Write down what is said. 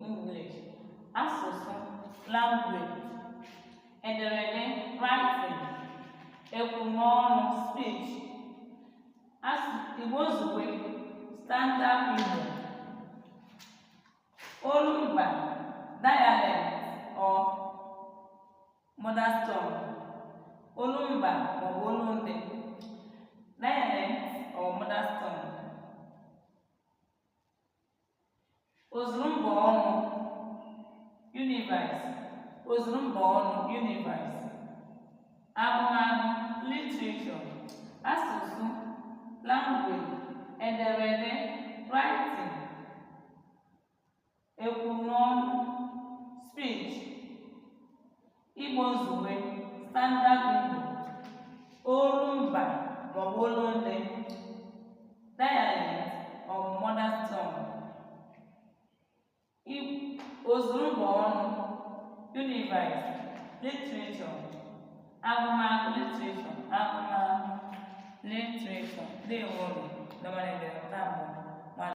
English, asụsụ language, ederede writing, ekwumọnụ speech, Igbo zukwe standard Igbo, olumba dialect or mother tongue, olumba maọbụ olumbe dialect or mother tongue, ozurumba ọnụ universe, ozurumba ọnụ universe, agụmagụ literature, asụsụ language, ederede writing, ekwumọnụ speech, Igbo nzube standard Igbo, olumba maọbụ olumbe dialect or mother tongue, ozurumba ọnụ universe literature, agụmagụ literature, agụmagụ literature. Ndewo.